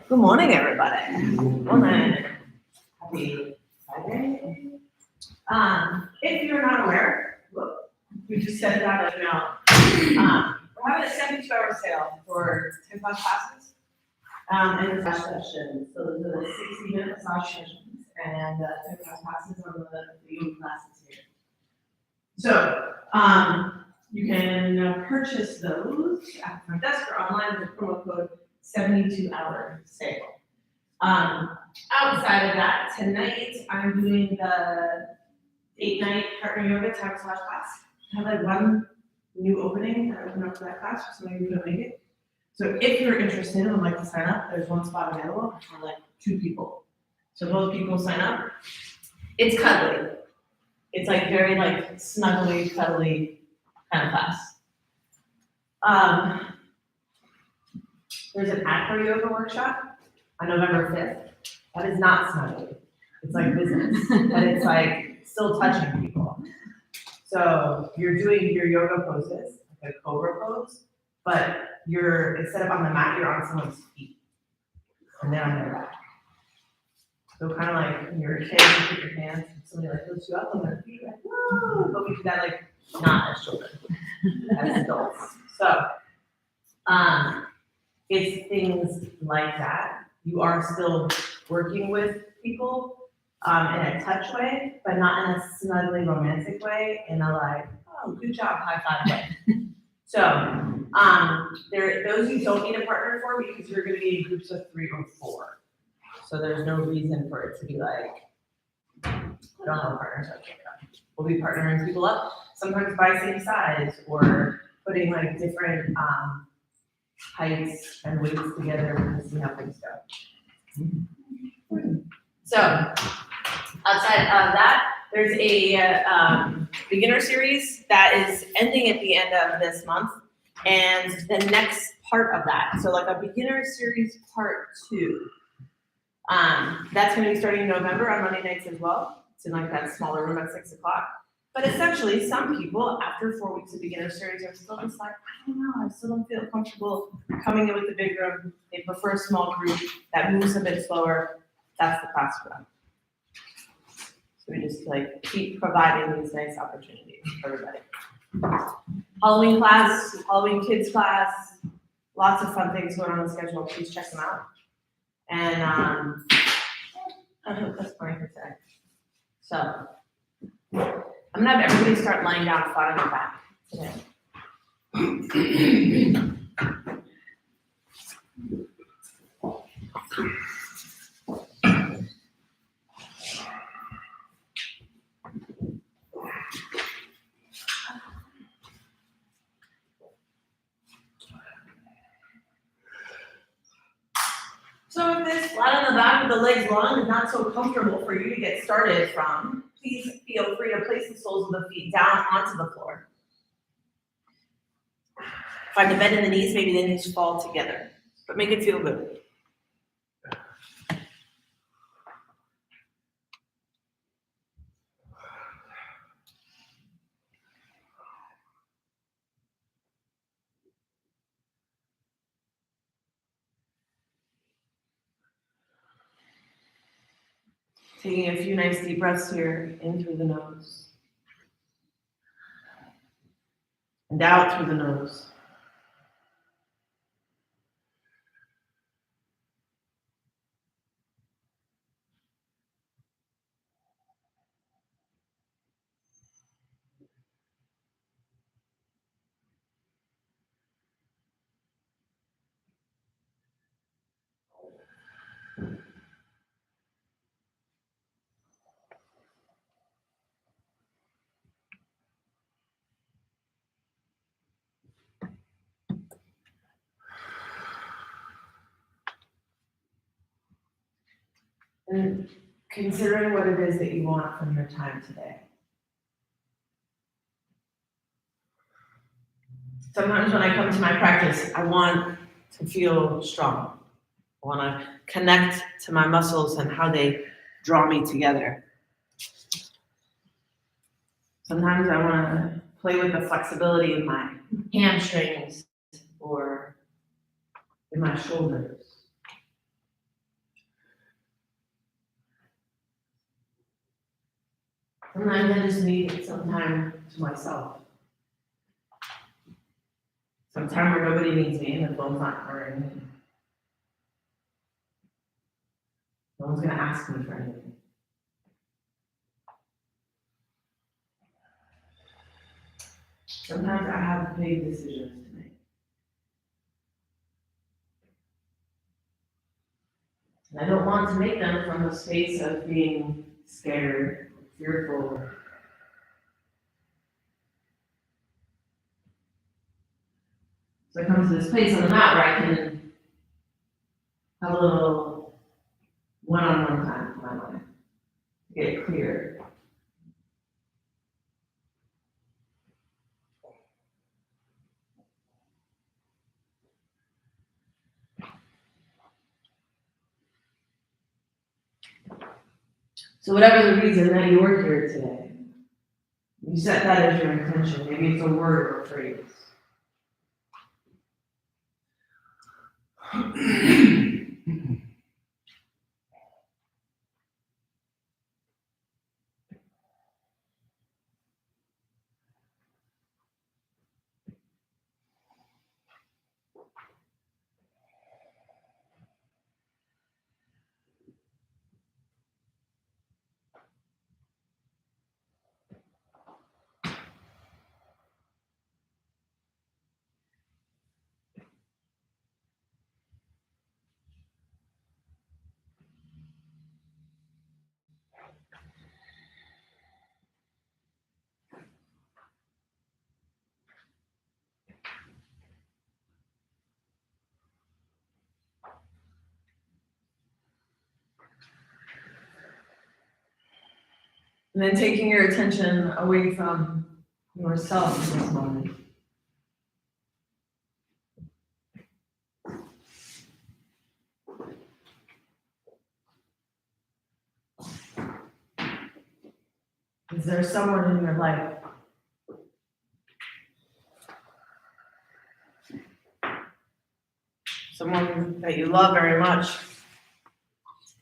Good morning, everybody. Good morning. Happy Friday. If you're not aware, we just sent out an email. We're having a 72-hour sale for 10 plus classes and a massage session. So those are the 60-minute massage sessions and 10 plus classes on the yoga classes here. So you can purchase those at my desk or online with the promo code 72-hour sale. Outside of that, tonight I'm doing the 8-night partner yoga time massage class. I have like one new opening that opened up for that class, so maybe you can make it. So if you're interested and would like to sign up, there's one spot available for like 2 people. So both people sign up. It's cuddly. It's like very like snuggly, cuddly kind of class. There's an acro yoga workshop on November 5th. That is not snuggly. It's like business, but it's like still touching people. So you're doing your yoga poses, like a cobra pose, but you're, instead of on the mat, you're on someone's feet. And they're on their back. So kind of like when you're a kid, you put your hands, and somebody like lifts you up on their feet, like, whoa, but we do that like not as children, as adults. So it's things like that. You are still working with people in a touch way, but not in a snuggly romantic way, in a like, oh, good job, high five way. So those you don't need a partner for because you're going to be in groups of 3 or 4. So there's no reason for it to be like, I don't have a partner, so I can't come. We'll be partnering people up, sometimes by same size, or putting like different heights and weights together to see how things go. So outside of that, there's a beginner series that is ending at the end of this month, and the next part of that, so like a beginner series part 2, that's going to be starting in November on Monday nights as well. It's in like that smaller room at 6 o'clock. But essentially, some people, after 4 weeks of beginner series, are still just like, I don't know, I still don't feel comfortable coming in with the big room. They prefer a small group that moves a bit slower. That's the class for them. So we just like keep providing these nice opportunities for everybody. Halloween class, Halloween kids class, lots of fun things going on the schedule. Please check them out. And I hope that's funny for today. So I'm gonna have everybody start lying down flat on their back today. So if this flat on the back with the legs long is not so comfortable for you to get started from, please feel free to place the soles of the feet down onto the floor. Find the bend in the knees, maybe the knees fall together, but make it feel good. Taking a few nice deep breaths here, in through the nose, and out through the nose. And considering what it is that you want from your time today. Sometimes when I come to my practice, I want to feel strong. I want to connect to my muscles and how they draw me together. Sometimes I want to play with the flexibility in my hamstrings or in my shoulders. Sometimes I just need some time to myself. Some time where nobody needs me and the phone's not ringing. No one's gonna ask me for anything. Sometimes I have big decisions to make. And I don't want to make them from a space of being scared, fearful. So I come to this place on the mat where I can have a little one-on-one time with my mind to get it clear. So whatever the reason that you're here today, you set that as your intention. Maybe it's a word or a phrase. And then taking your attention away from yourself in this moment. Is there someone in your life someone that you love very much?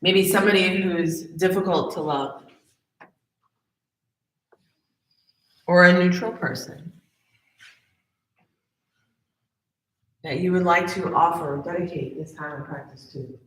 Maybe somebody who's difficult to love. Or a neutral person that you would like to offer, dedicate this time of practice to.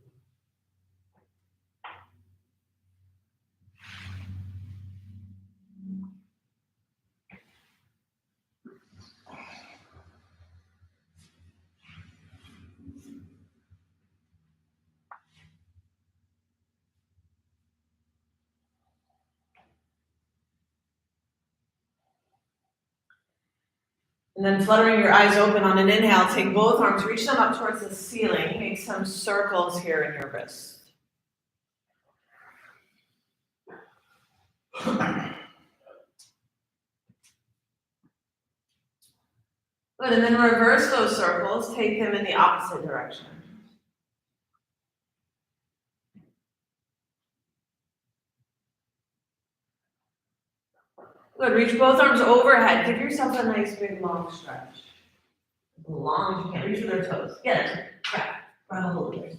And then fluttering your eyes open on an inhale, take both arms, reach them up towards the ceiling, make some circles here in your wrist. Good, and then reverse those circles, take them in the opposite direction. Good, reach both arms overhead, give yourself a nice big long stretch. As long as you can, reach with your toes. Get it, grab a hold of it.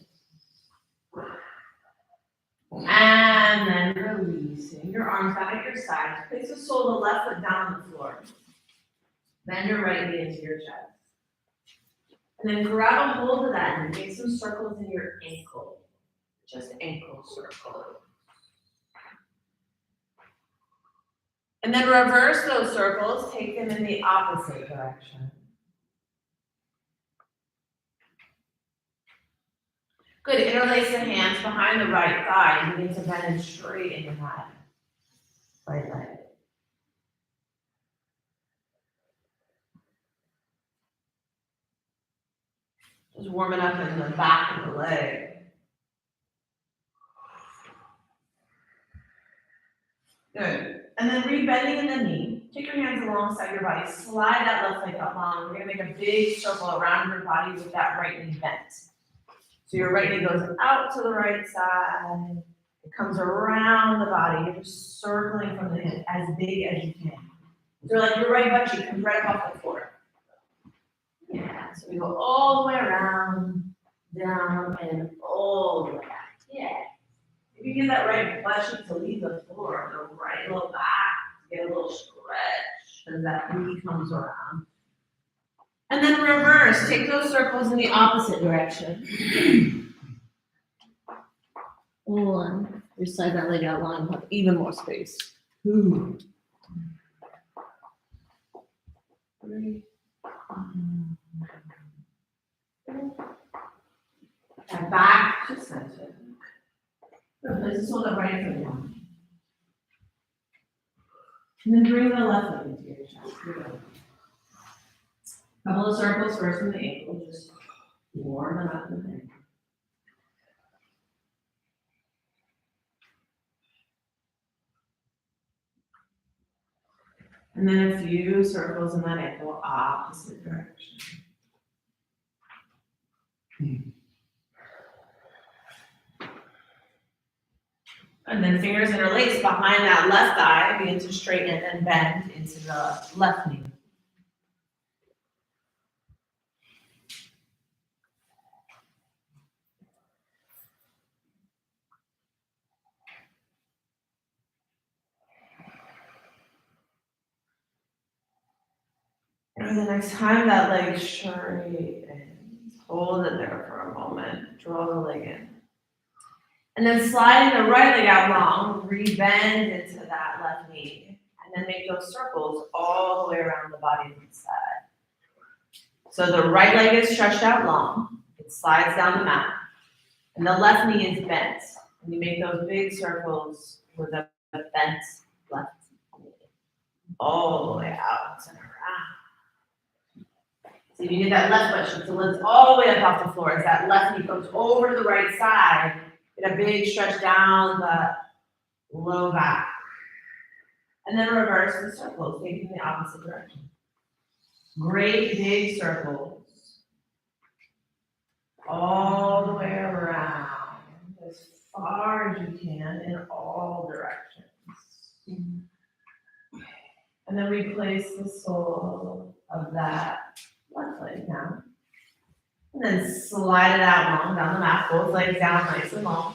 And then releasing your arms down at your sides. Place the sole of the left foot down on the floor. Bend your right knee into your chest. And then grab a hold of that and make some circles in your ankle. Just ankle circles. And then reverse those circles, take them in the opposite direction. Good, interlace the hands behind the right thigh. You need to bend straight into that right leg. Just warming up in the back of the leg. Good. And then rebending in the knee. Take your hands alongside your body. Slide that left leg up long. We're going to make a big circle around your body with that right knee bent. So your right knee goes out to the right side. It comes around the body. You're just circling from the hip as big as you can. So like your right butt cheek comes right off the floor. Yeah, so we go all the way around, down, and all the way back. Yeah. If you get that right butt cheek to leave the floor, the right low back, get a little stretch as that knee comes around. And then reverse, take those circles in the opposite direction. One, we slide that leg out long, have even more space. 2, 3, and back to center. Let's just hold up right for one. And then bring the left leg into your chest. Couple of circles first from the ankle, just warm them up in the ankle. And then a few circles in that ankle, opposite direction. And then fingers interlace behind that left thigh, begin to straighten and bend into the left knee. And the next time that leg straightens, hold it there for a moment, draw the leg in. And then sliding the right leg out long, re-bend into that left knee. And then make those circles all the way around the body to the side. So the right leg is stretched out long, it slides down the mat, and the left knee is bent. And you make those big circles with a bent left knee, all the way out and around. So you get that left butt so lift all the way up off the floor as that left knee comes over to the right side. Get a big stretch down the low back. And then reverse the circles, taking the opposite direction. Great big circles. All the way around, as far as you can in all directions. And then replace the sole of that left leg now. And then slide it out long down the mat, both legs down nice and long.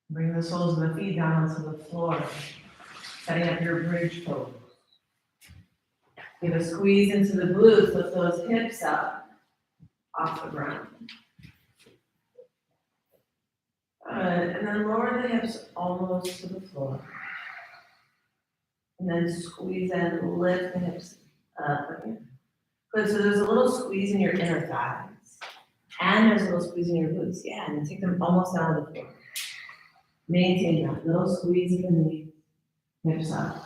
Bring the soles of the feet down onto the floor, setting up your bridge pose. Give a squeeze into the glutes, lift those hips up off the ground. Good, and then lower the hips almost to the floor. And then squeeze and lift the hips up again. Good, so there's a little squeeze in your inner thighs. And there's a little squeeze in your glutes. Yeah, and then take them almost down to the floor. Maintain that little squeeze in the knees, hips up.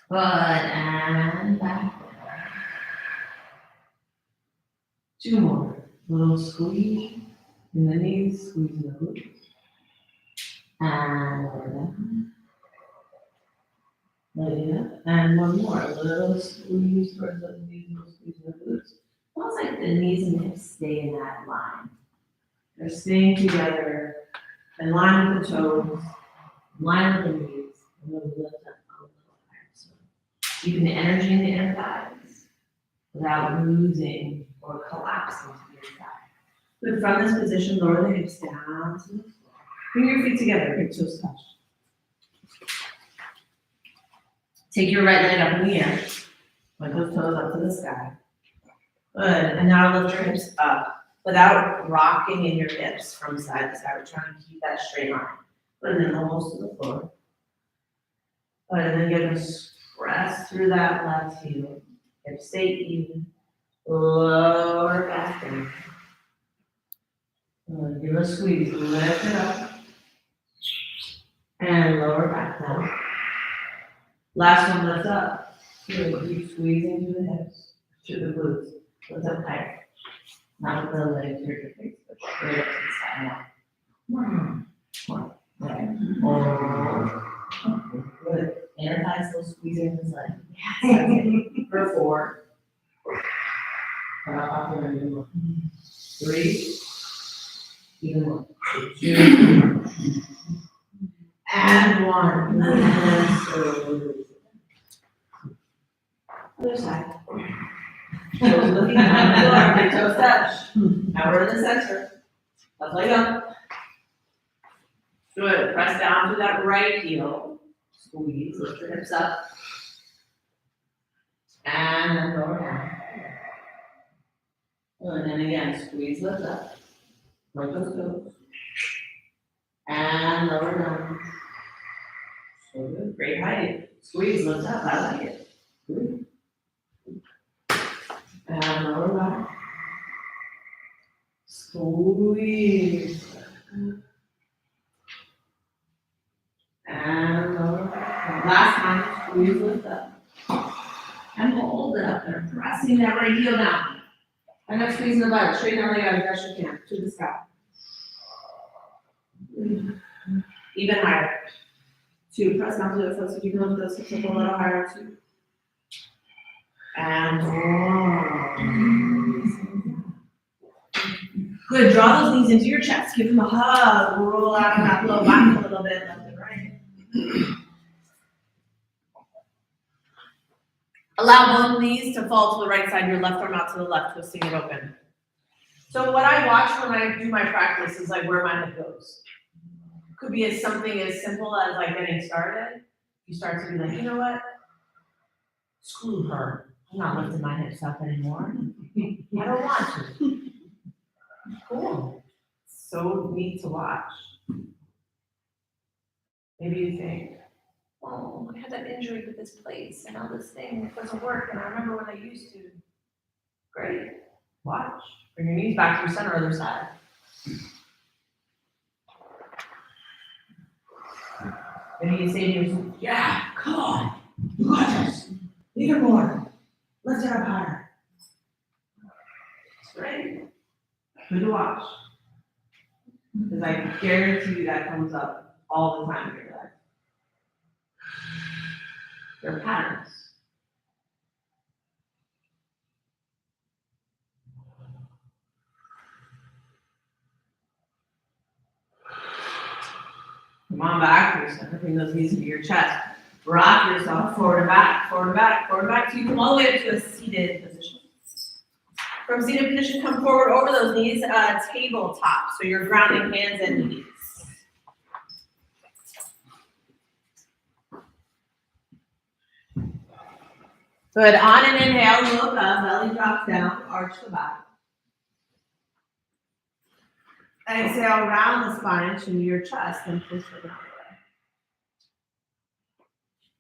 Good, and back. 2 more. Little squeeze in the knees, squeeze in the glutes. And lower down. Let it up. And 1 more. A little squeeze towards the knees, little squeeze in the glutes. Almost like the knees and hips stay in that line. They're staying together, in line with the toes, in line with the knees, and then lift up a little higher. So keeping the energy in the inner thighs without losing or collapsing to the inside. Good, from this position, lower the hips down to the floor. Bring your feet together, big toes touch. Take your right leg up in the air. Point those toes up to the sky. Good, and now lift your hips up. Without rocking in your hips from side to side, we're trying to keep that straight line. And then almost to the floor. Good, and then give us press through that left heel. Hips stay even. Lower back down. Good, give a squeeze, lift it up. And lower back down. Last one, lift up. Good, keep squeezing through the hips, through the glutes. Lift up higher. Not with the legs or your face, but straight up to the side. 1 more. Good. Inner thighs still squeezing this leg. Yes. For 4. Up and over 1. 3. Even more. 2. And 1. looking down the floor, big toes touch. Now we're in the center. Let's lay go. Good, press down to that right heel. Squeeze, lift your hips up. And then lower down. And then again, squeeze, lift up. Like those toes. And lower down. So good, great height. Squeeze, lift up, I like it. Good. And lower down. Squeeze. And lower down. Last time, squeeze, lift up. And hold it up there, pressing that right heel down. And then squeezing the butt, straighten our leg out as best you can, to the sky. Even higher. 2, press down to the foot so you can lift those hips up a little higher. 2. And 1. Good, draw those knees into your chest, give them a hug, roll out that low back a little bit, left and right. Allow both knees to fall to the right side, your left arm out to the left, twisting it open. So what I watch when I do my practice is like where my head goes. Could be as something as simple as like getting started. You start to be like, you know what? Screw her. I'm not lifting my hips up anymore. I don't want to. Cool. So neat to watch. Maybe you think, oh, I had that injury with this place and now this thing doesn't work and I remember when I used to. Great. Watch. Bring your knees back to your center, other side. Maybe you say to yourself, yeah, come on. You got this. Even more. Lift it up higher. Great. Good to watch. Because I guarantee you that comes up all the time in your life. They're patterns. Come on back to your center. Bring those knees into your chest. Rock yourself forward and back, forward and back, forward and back. So you come all the way up to a seated position. From seated position, come forward over those knees, tabletop. So you're grounding hands and knees. Good. On an inhale, look up, belly drops down, arch the back. Exhale, round the spine, chin to your chest, and push the ground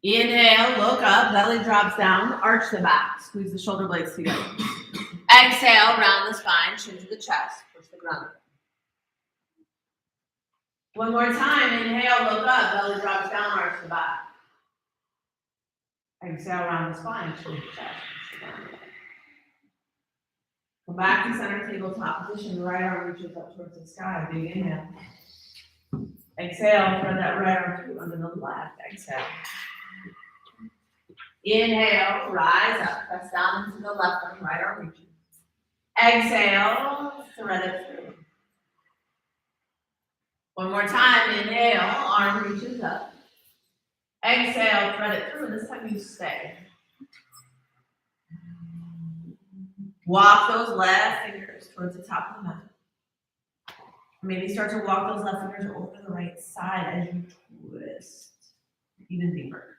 away. Inhale, look up, belly drops down, arch the back, squeeze the shoulder blades together. Exhale, round the spine, chin to the chest, push the ground away. One more time, inhale, look up, belly drops down, arch the back. Exhale, round the spine, chin to the chest, push the ground away. Come back to center tabletop position, right arm reaches up towards the sky, big inhale. Exhale, thread that right arm through under the left, exhale. Inhale, rise up, press down into the left arm, right arm reaches. Exhale, thread it through. One more time, inhale, arm reaches up. Exhale, thread it through, and this time you stay. Walk those left fingers towards the top of the mat. Maybe start to walk those left fingers over the right side as you twist even deeper.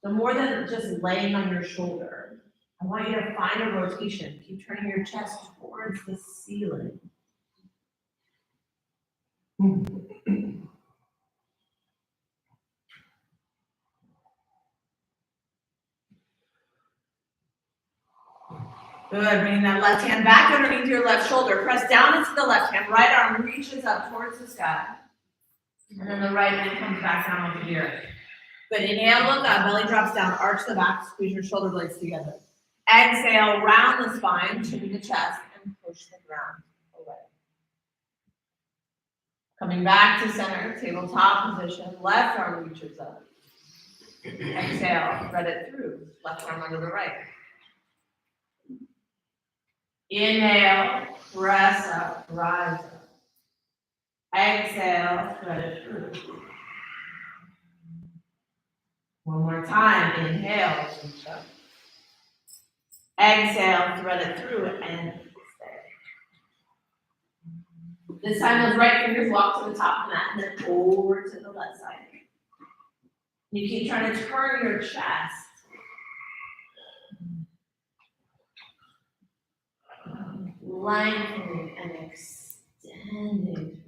So more than just laying on your shoulder, I want you to find a rotation. Keep turning your chest towards the ceiling. Good, bringing that left hand back underneath your left shoulder. Press down into the left hand. Right arm reaches up towards the sky. And then the right hand comes back down onto the earth. Good, inhale, look up, belly drops down, arch the back, squeeze your shoulder blades together. Exhale, round the spine, chin to the chest, and push the ground away. Coming back to center, tabletop position, left arm reaches up. Exhale, thread it through, left arm under the right. Inhale, press up, rise up. Exhale, thread it through. One more time, inhale, reach up. Exhale, thread it through and stay. This time those right fingers walk to the top of the mat and then over to the left side. You keep trying to turn your chest. Lengthening and extending.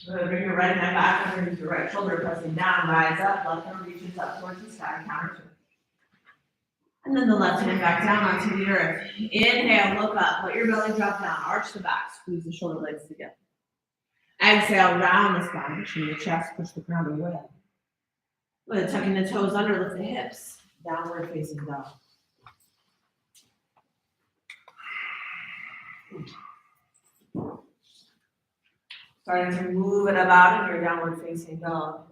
Bring your right hand back underneath your right shoulder, pressing down, rise up, left arm reaches up towards the sky, counter turn. And then the left hand back down onto the earth. Inhale, look up, let your belly drop down, arch the back, squeeze the shoulder blades together. Exhale, round the spine, chin the chest, push the ground away. With tucking the toes under, lift the hips, downward facing dog. Starting to move it about in your downward facing dog.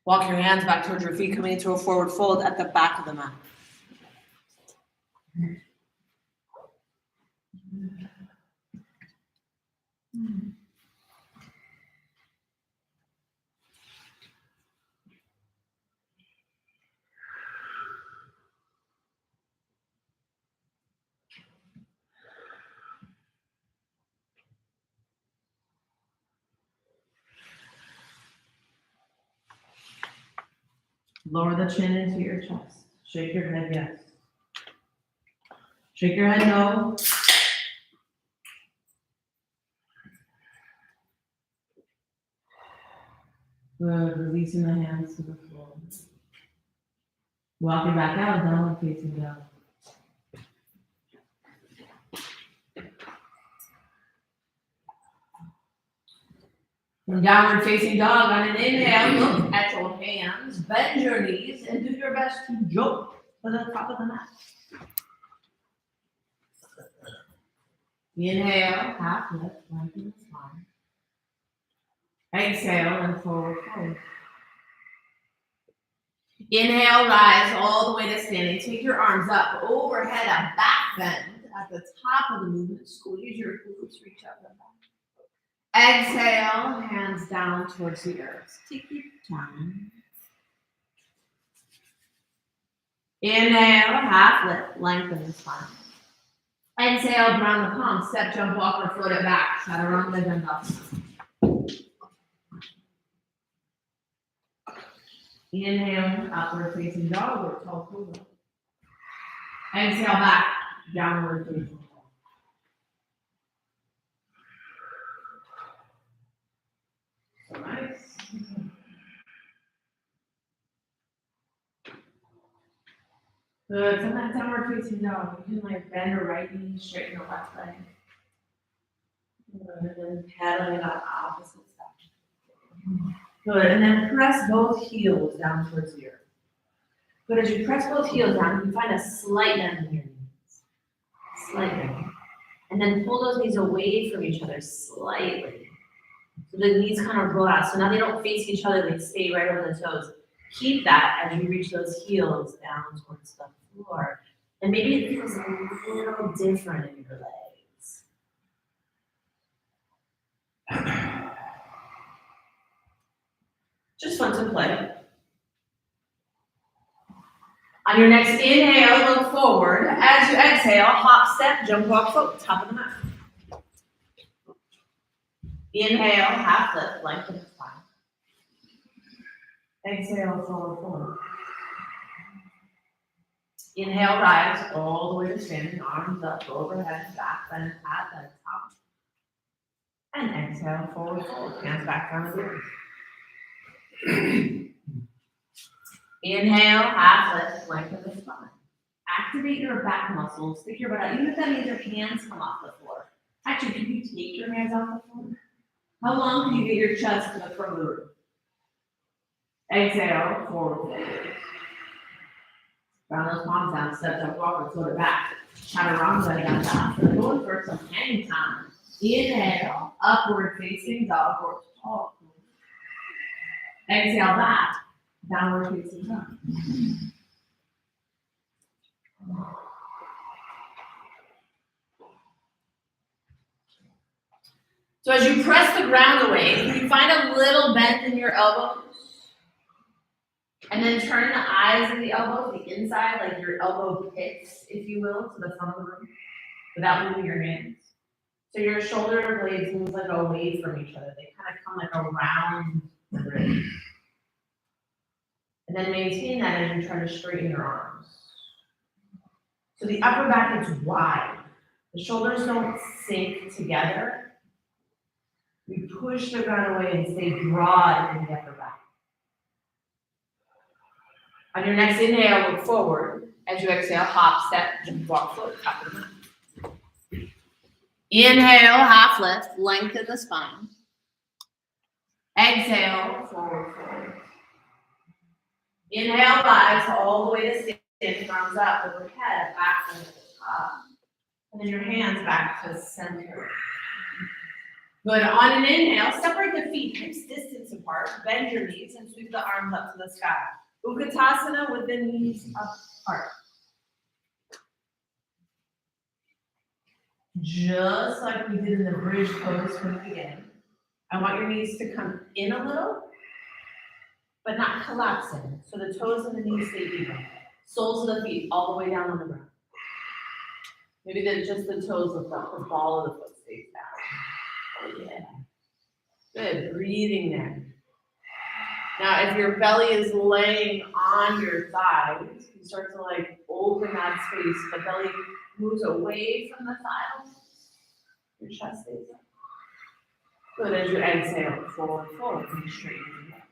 Walk your hands back towards your feet, coming into a forward fold at the back of the mat. Lower the chin into your chest. Shake your head, yes. Shake your head, no. Good, releasing the hands to the floor. Walking back out, downward facing dog. From downward facing dog, on an inhale, look at your hands, bend your knees, and do your best to jump to the top of the mat. Inhale, half lift, lengthen the spine. Exhale and forward fold. Inhale, rise all the way to standing. Take your arms up, overhead, a back bend. At the top of the movement, squeeze your glutes, reach up and back. Exhale, hands down towards the earth. Take your time. Inhale, half lift, lengthen the spine. Exhale, ground the palms, step, jump, walk, or float it back. Chaturanga Dandasana. Inhale, upward facing dog or tall cobra. Exhale, back, downward facing dog. So nice. Good. So that downward facing dog, you can like bend your right knee, straighten the left leg. Good. And then paddling it up opposite side. Good. And then press both heels down towards the earth. Good. As you press both heels down, you can find a slight bend in your knees. Slight bend. And then pull those knees away from each other slightly. So the knees kind of roll out. So now they don't face each other, they stay right over the toes. Keep that as you reach those heels down towards the floor. And maybe it feels a little different in your legs. Just fun to play. On your next inhale, look forward. As you exhale, hop, step, jump, walk, float, top of the mat. Inhale, half lift, lengthen the spine. Exhale, forward fold. Inhale, rise all the way to standing, arms up, overhead, back bend at the top. And exhale, forward fold. Hands back down to the earth. Inhale, half lift, lengthen the spine. Activate your back muscles, stick your butt out, even if that means your hands come off the floor. Actually, can you take your hands off the floor? How long can you get your chest to the front of the room? Exhale, forward fold. Round those palms down, step up, forward, float it back. Chaturanga down. So going for some hang time. Inhale, upward facing dog or tall. Exhale back, downward facing dog. So as you press the ground away, you find a little bend in your elbows. And then turn the eyes of the elbows, the inside, like your elbow pits, if you will, to the front of the room, without moving your hands. So your shoulder blades move like away from each other. They kind of come like around the ribs. And then maintain that as you try to straighten your arms. So the upper back is wide. The shoulders don't sink together. We push the ground away and stay broad in the upper back. On your next inhale, look forward. As you exhale, hop, step, jump, walk, float, top of the mat. Inhale, half lift, lengthen the spine. Exhale, forward fold. Inhale, rise all the way to standing, arms up, overhead, back to the top. And then your hands back to center. Good. On an inhale, separate the feet, hips distance apart, bend your knees, and sweep the arms up to the sky. Utkatasana with the knees apart. Just like we did in the bridge pose from the beginning. I want your knees to come in a little, but not collapsing. So the toes and the knees stay even. Soles of the feet all the way down on the ground. Maybe just the toes lift up, the ball of the foot stays down. Oh yeah. Good. Breathing there. Now, if your belly is laying on your thighs, you start to like open that space. The belly moves away from the thighs. Your chest stays up. Good. As you exhale, forward, forward, and straighten it up.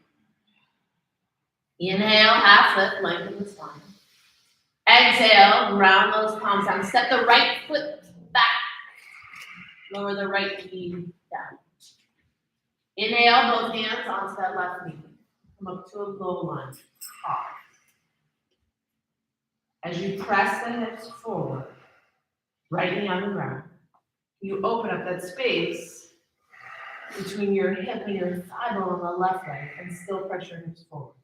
Inhale, half lift, lengthen the spine. Exhale, round those palms down. Step the right foot back. Lower the right knee down. Inhale, both hands onto that left knee. Come up to a low lunge. Pause. As you press the hips forward, right knee on the ground, you open up that space between your hip and your thigh bone on the left leg and still press your hips forward.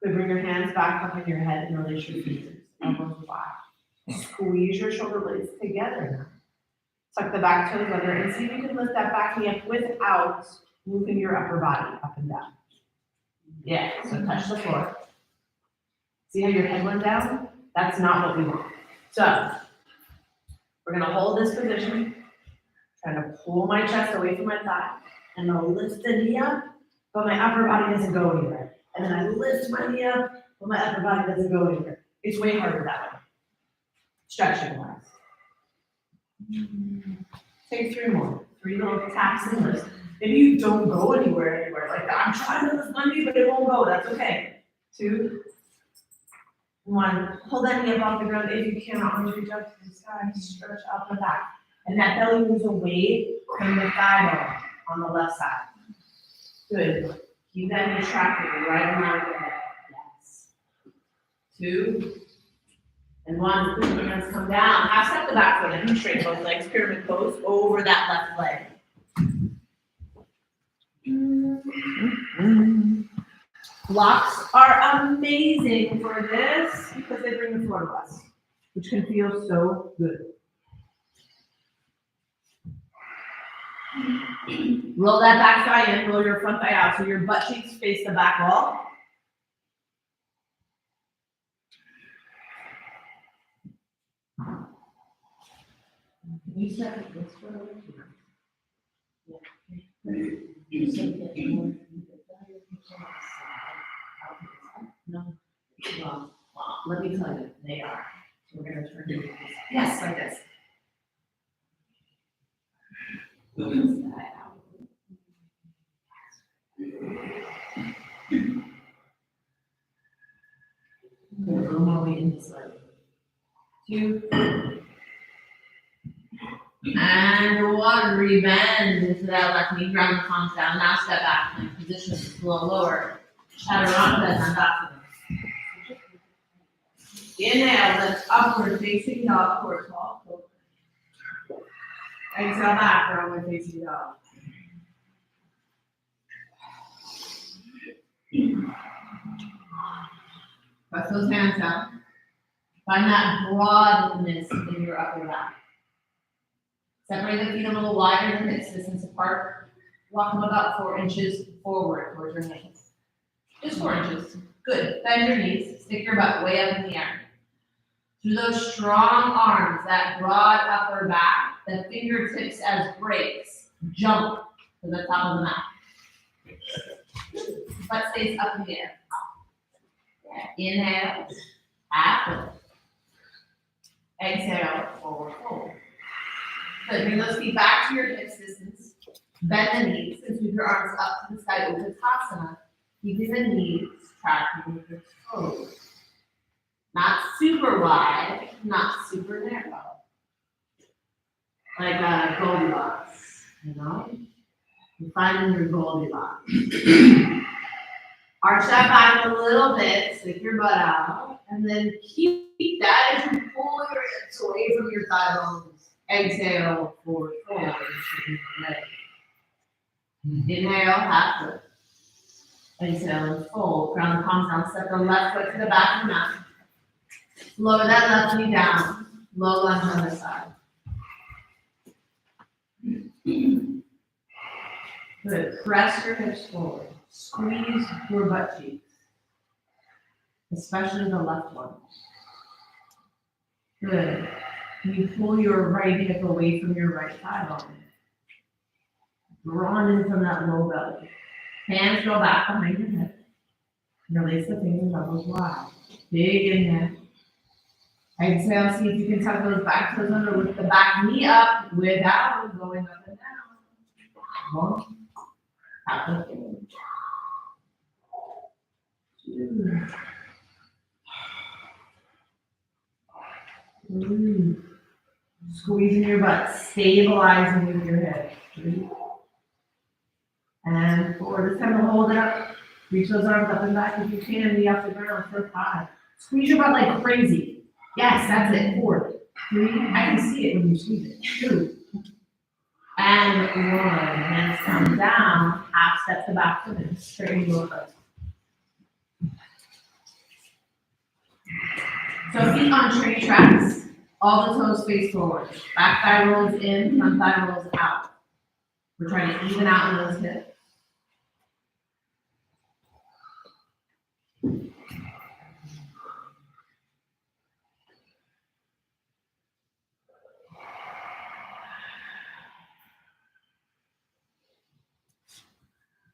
Good. Bring your hands back up in your head and release your feet. Elbows wide. Squeeze your shoulder blades together now. Tuck the back toes under and see if you can lift that back knee up without moving your upper body up and down. Yeah, so touch the floor. See how your head went down? That's not what we want. So, we're gonna hold this position, trying to pull my chest away from my thigh, and I'll lift the knee up, but my upper body doesn't go anywhere. And then I lift my knee up, but my upper body doesn't go anywhere. It's way harder that way. Stretching wise. Take 3 more. 3 little taps and lifts. Maybe you don't go anywhere. Like I'm trying to lift my knee, but it won't go. That's okay. 2, 1. Pull that knee up off the ground. If you can, arms reach up to the sky. Stretch up and back. And that belly moves away from the thigh bone on the left side. Good. Keep that knee tracking right around your head. Yes. 2 and 1. Put your hands come down. Half step the back foot and straight both legs. Pyramid pose over that left leg. Blocks are amazing for this because they bring the floor to us, which can feel so good. Roll that back thigh in, roll your front thigh out so your butt cheeks face the back wall. You said this for a No. Well, let me tell you, they are. So we're going to turn to this. Yes, like this. A little more weight in this leg. 2. And 1. Rebend into that left knee, ground the palms down. Now step back and position to flow lower. Chaturanga Dandasana. Inhale, lift upward facing dog, forward tall. Exhale back, downward facing dog. Press those hands down. Find that broadness in your upper back. Separate the feet a little wider than hips distance apart. Walk them about 4 inches forward towards your knees. Just 4 inches. Good. Bend your knees. Stick your butt way up in the air. Through those strong arms, that broad upper back, the fingertips as brakes, jump to the top of the mat. Butt stays up in the air. Inhale, half lift. Exhale, forward fold. Good. Bring those feet back to your hips distance. Bend the knees and sweep your arms up to the sky, Uttanasana. Keeping the knees tracking with your toes. Not super wide, not super narrow. Like a Goldilocks, you know? You're finding your Goldilocks. Arch that back a little bit, stick your butt out, and then keep that as you pull your hips away from your thigh bones. Exhale, forward fold, and straighten your leg. Inhale, half lift. Exhale and fold. Ground the palms down. Step the left foot to the back of the mat. Lower that left knee down. Low lunge on the side. Good. Press your hips forward. Squeeze your butt cheeks, especially the left one. Good. You pull your right hip away from your right thigh bone. Drawn in from that low belly. Hands go back behind your head. Release the fingers elbows wide. Big inhale. Exhale, see if you can tuck those back toes under with the back knee up without going up and down. 1, half a thing. 2, 3. Squeezing your butt, stabilizing with your head. 3. And 4. This time we'll hold it up. Reach those arms up and back if you can, knee off the ground for 5. Squeeze your butt like crazy. Yes, that's it. 4, 3. I can see it when you squeeze it. 2. And 1. Hands come down. Half step to back foot and straighten your foot. So feet on train tracks. All the toes face forward. Back thigh rolls in, front thigh rolls out. We're trying to even out in those hips.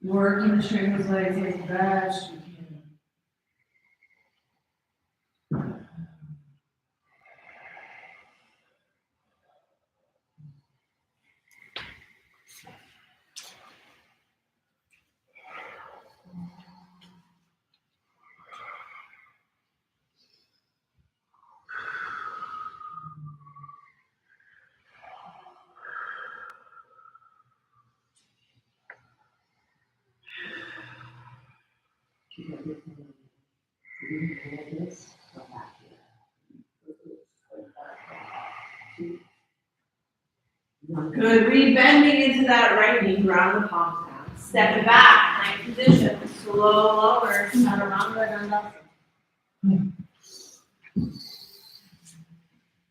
Working to straighten those legs as best you can. Keep everything like this. Go back here. 2. Good. Rebending into that right knee. Ground the palms down. Step it back. Plank position. Slow lower. Chaturanga Dandasana.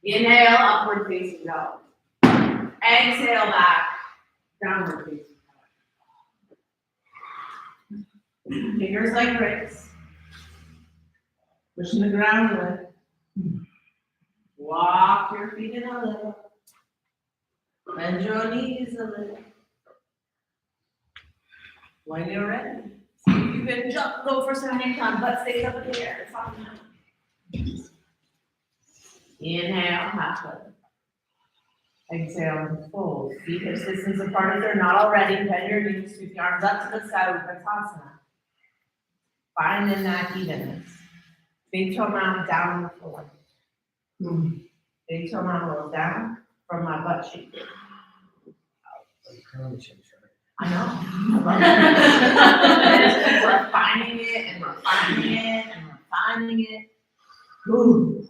Inhale, upward facing dog. Exhale back. Downward facing. Fingers like bricks. Pushing the ground with. Walk your feet in a little. Bend your knees a little. When you're ready, see if you can jump, go for some incline, butt stays up in the air. Inhale, half lift. Exhale and fold. Feet hips distance apart if they're not already. Bend your knees, sweep the arms up to the sky with Vinyasa. Finding that evenness. Big toe mound down on the floor. Big toe mound rolls down from my butt cheek. I know. We're refining it and refining it and refining it. Ooh.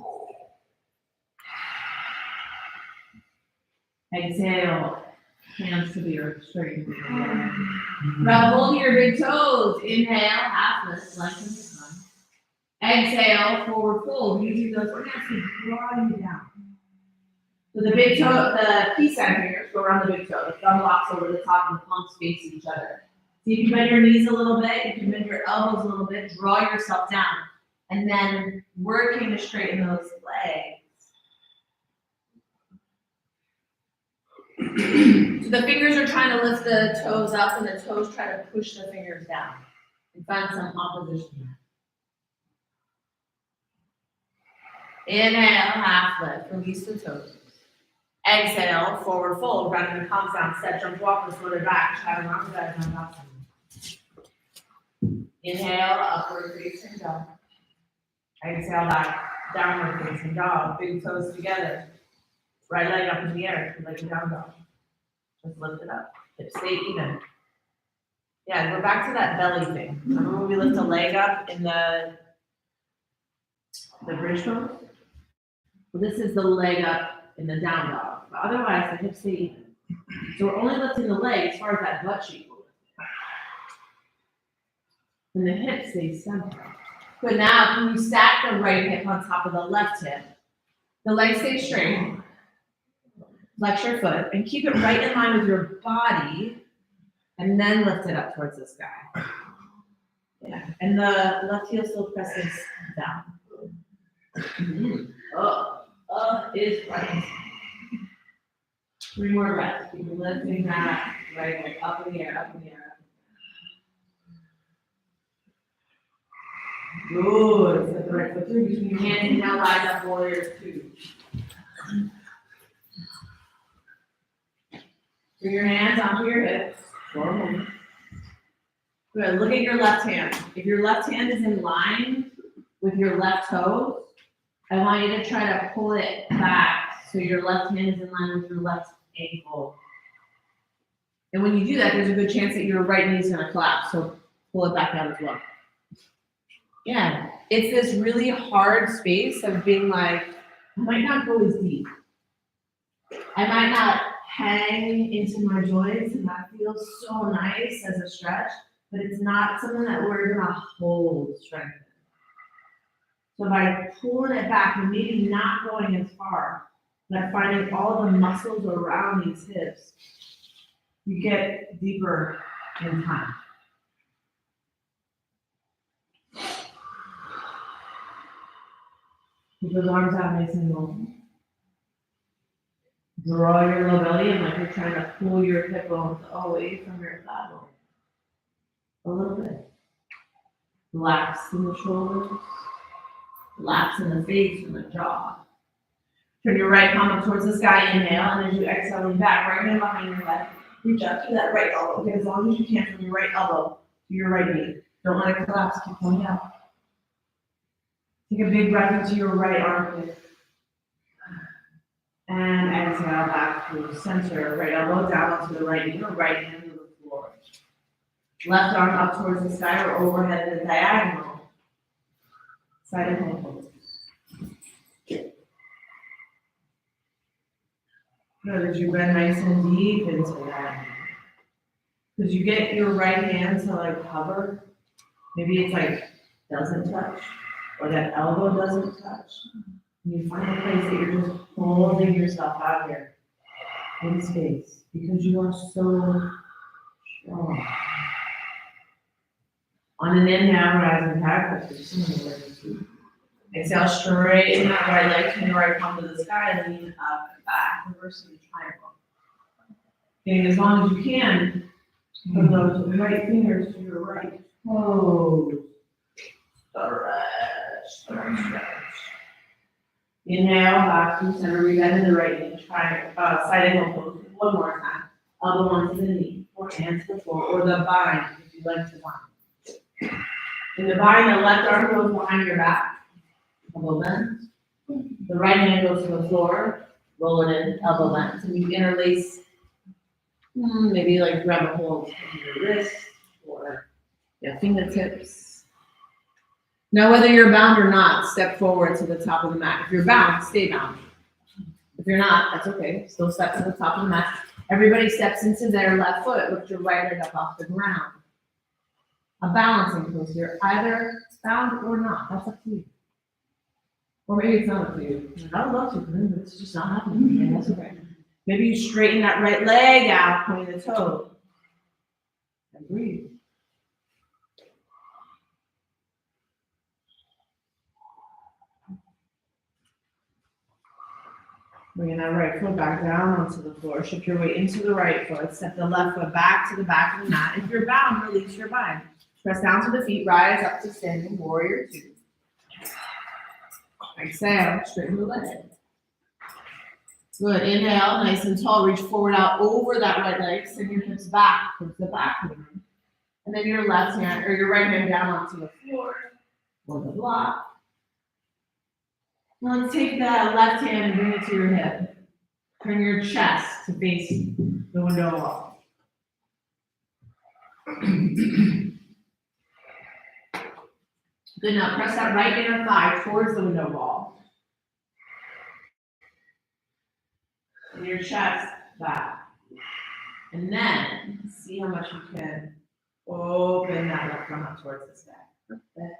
Exhale, hands to the earth, straighten the arms. Grab hold of your big toes. Inhale, half lift, lengthen the spine. Exhale, forward fold. Using those hands to draw you down. So the big toe, the peace sign fingers go around the big toe. The thumb locks over the top and the palms face each other. See if you bend your knees a little bit, you can bend your elbows a little bit, draw yourself down. And then working to straighten those legs. So the fingers are trying to lift the toes up and the toes try to push the fingers down. And find some opposition. Inhale, half lift, release the toes. Exhale, forward fold, rounding the palms down, step, jump, walk, the shoulder back, chaturanga, dandasana. Inhale, upward facing dog. Exhale, back, downward facing dog, big toes together. Right leg up in the air, like a down dog. Just lift it up, hips stay even. Yeah, go back to that belly thing. Remember when we lift a leg up in the bridge pose? Well, this is the leg up in the down dog. But otherwise, the hips stay even. So we're only lifting the leg as far as that butt cheek will lift. And the hip stays centered. Good, now can you stack the right hip on top of the left hip? The leg stays straight. Flex your foot and keep it right in line with your body. And then lift it up towards the sky. Yeah, and the left heel still presses down. Is right. 3 more breaths. Keep lifting that right leg up in the air, up in the air. Good. Set the right foot through between your hands and now rise up, warrior 2. Bring your hands onto your hips. Good. Look at your left hand. If your left hand is in line with your left toes, I want you to try to pull it back so your left hand is in line with your left ankle. And when you do that, there's a good chance that your right knee is going to collapse. So pull it back out as well. Yeah, it's this really hard space of being like, I might not go as deep. I might not hang into my joints, and that feels so nice as a stretch, but it's not something that we're going to hold strength. So by pulling it back and maybe not going as far, but finding all the muscles around these hips, you get deeper in time. Keep those arms out nice and long. Draw your low belly in like you're trying to pull your hip bones away from your thigh bone. A little bit. Relax in the shoulders. Relax in the face and the jaw. Turn your right palm up towards the sky, inhale, and as you exhale, lean back, right hand behind your leg. Reach up to that right elbow. Get as long as you can from your right elbow to your right knee. Don't let it collapse, keep going down. Take a big breath into your right armpit. And exhale back to center. Right elbow down onto the right knee, or right hand to the floor. Left arm up towards the sky or overhead in a diagonal. Side and ankle. Good, as you bend nice and deep into that. Because you get your right hand to like hover. Maybe it's like doesn't touch, or that elbow doesn't touch. And you find a place that you're just holding yourself out here in space because you are so strong. On an inhale, rise and back. Exhale, straighten that right leg, turn your right palm to the sky, lean up and back, reversing the triangle. Getting as long as you can from those right fingers to your right toes. Stretch, stretch, stretch. Inhale, back to center, rebend in the right knee, try side angle pose. One more time. Elbow onto the knee, or hands to the floor, or the bind if you like to bind. In the bind, the left arm goes behind your back, elbow bend. The right hand goes to the floor, roll it in, elbow bend. And you interlace, maybe like grab a hold of your wrist or your fingertips. Now, whether you're bound or not, step forward to the top of the mat. If you're bound, stay bound. If you're not, that's okay. Still step to the top of the mat. Everybody steps into their left foot, lift your right leg up off the ground. A balancing pose here, either bound or not. That's up to you. Or maybe it's not up to you. I would love to, but it's just not happening. Yeah, that's okay. Maybe you straighten that right leg out, pointing the toe. And breathe. Bringing that right foot back down onto the floor. Shift your weight into the right foot. Step the left foot back to the back of the mat. If you're bound, release your bind. Press down to the feet. Rise up to standing warrior two. Exhale. Straighten the leg. Good. Inhale. Nice and tall. Reach forward out over that right leg. Send your hips back towards the back of the room. And then your left hand or your right hand down onto the floor or the block. Now let's take that left hand and bring it to your hip. Turn your chest to face the window wall. Good, now press that right inner thigh towards the window wall. And your chest back. And then see how much you can open that left arm up towards the sky. Perfect.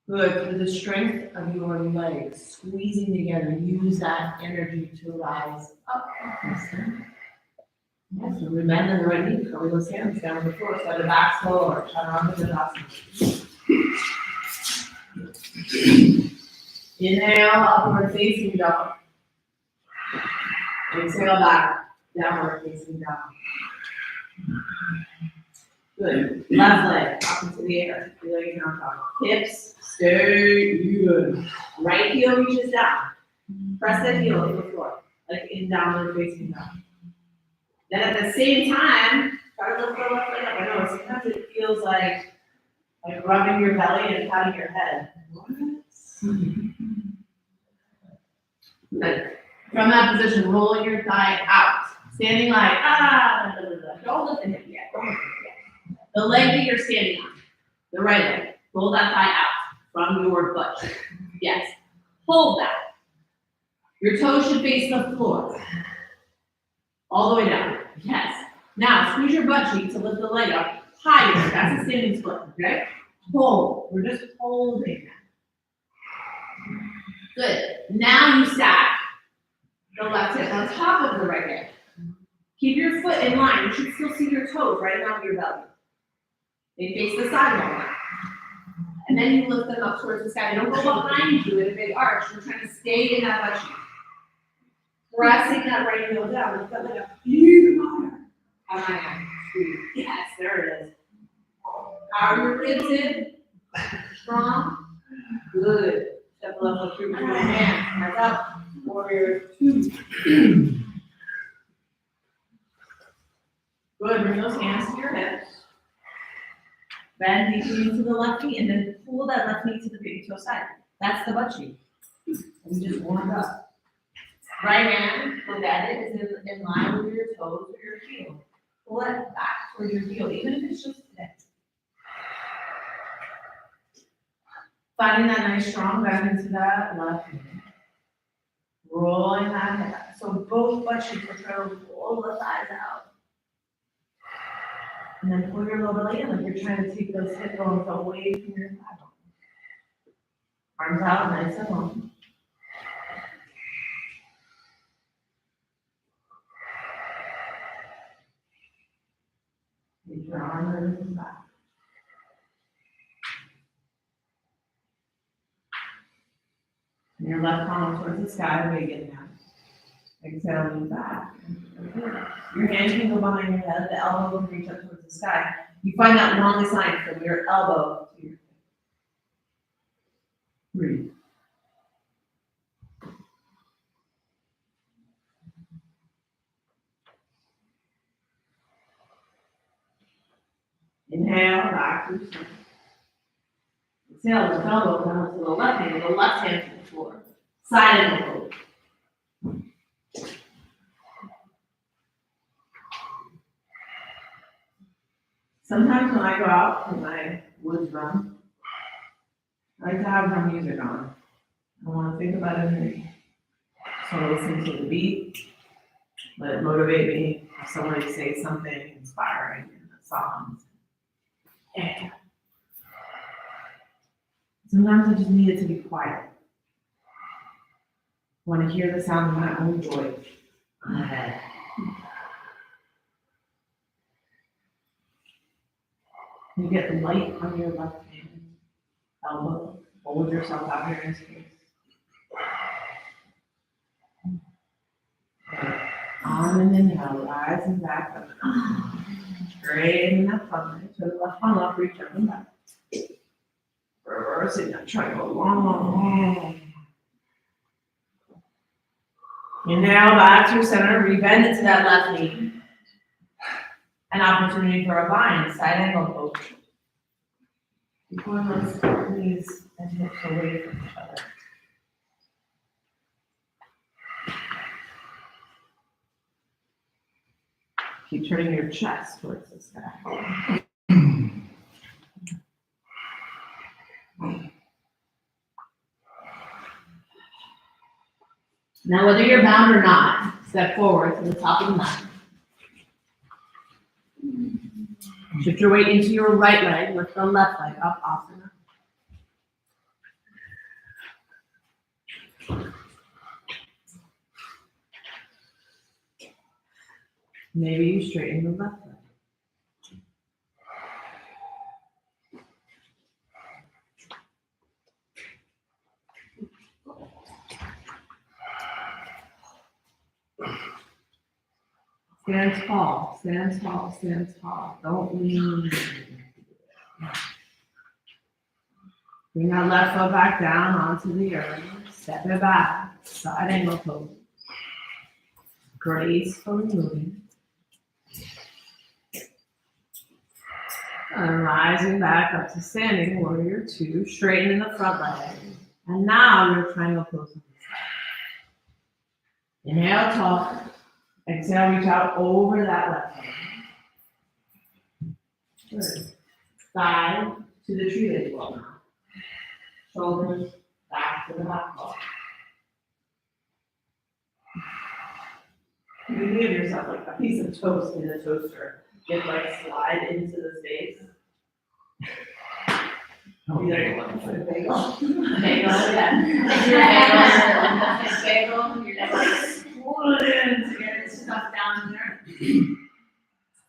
Good, for the strength of your legs, squeezing together, use that energy to rise up. Yes, so rebend in the right knee, curl those hands down on the floor, so the back lower, chaturanga dandasana. Inhale, upward facing dog. Exhale back, downward facing dog. Good. Left leg up into the air. Feel like you're on top. Hips stay even. Right heel reaches down. Press that heel to the floor, like in downward facing dog. Then at the same time, try to lift the left leg up. I know sometimes it feels like rubbing your belly and patting your head. What? Good. From that position, rolling your thigh out. Standing like, don't lift the hip yet. Don't lift it yet. The leg that you're standing on, the right leg, roll that thigh out from your butt cheek. Yes. Hold that. Your toes should face the floor. All the way down. Yes. Now, squeeze your butt cheek to lift the leg up higher. That's a standing split, okay? Hold. We're just holding that. Good. Now you stack the left hip on top of the right hip. Keep your foot in line. You should still see your toes right now with your belly. They face the sidewall now. And then you lift them up towards the sky. They don't go behind you in a big arch. We're trying to stay in that butt cheek. Pressing that right heel down. Lift that leg up even higher. Yes, there it is. Power your ribs in. Strong. Good. Step the left foot through with your hands. Hands up. Warrior two. Good. Bring those hands to your hips. Bend deeply into the left knee and then pull that left knee to the big toe side. That's the butt cheek. And just warm up. Right hand, look at it, is in line with your toes or your heel. Pull it back towards your heel, even if it's just today. Finding that nice strong bend into that left knee. Rolling that hip back. So both butt cheeks are trying to pull the thighs out. And then pull your lower leg in like you're trying to take those hip bones away from your thigh bone. Arms out, nice and long. Take your arm over the back. And your left palm towards the sky, big inhale. Exhale, lean back. Your hand can go behind your head, the elbow can reach up towards the sky. You find that longest line from your elbow to your hip. Breathe. Inhale, back to the center. Exhale, the elbow down to the left hand to the floor. Side angle pose. Sometimes when I go out for my woods run, I like to have drum music on. I want to think about anything. So I listen to the beat, let it motivate me. Have somebody say something inspiring in the songs. Yeah. Sometimes I just need it to be quiet. I want to hear the sound of my own voice in my head. You get the light on your left hand, elbow, hold yourself out here in space. On and inhale, rising back up. Straighten that thumb, turn the left palm up, reach up and back. Reversing that triangle, long. Inhale back to center, rebend into that left knee. An opportunity for a bind, side angle pose. You point those knees and hips away from each other. Keep turning your chest towards the sky. Now, whether you're bound or not, step forward to the top of the mat. Shift your weight into your right leg, lift the left leg up, asana. Maybe you straighten the left leg. Stand tall, stand tall, stand tall. Don't lean. Bring that left foot back down onto the earth. Step it back. Side angle pose. Gracefully moving. And rising back up to standing warrior 2. Straightening the front leg. And now your triangle pose on the side. Inhale, tall. Exhale, reach out over that left leg. Good. Side to the tree leaf wall now. Shoulders back to the back wall. You can give yourself like a piece of toast in the toaster. Just like slide into the space. Oh, There you want to put a bagel. Bagel, yeah. Bagel, you're just like swollen to get stuff down there.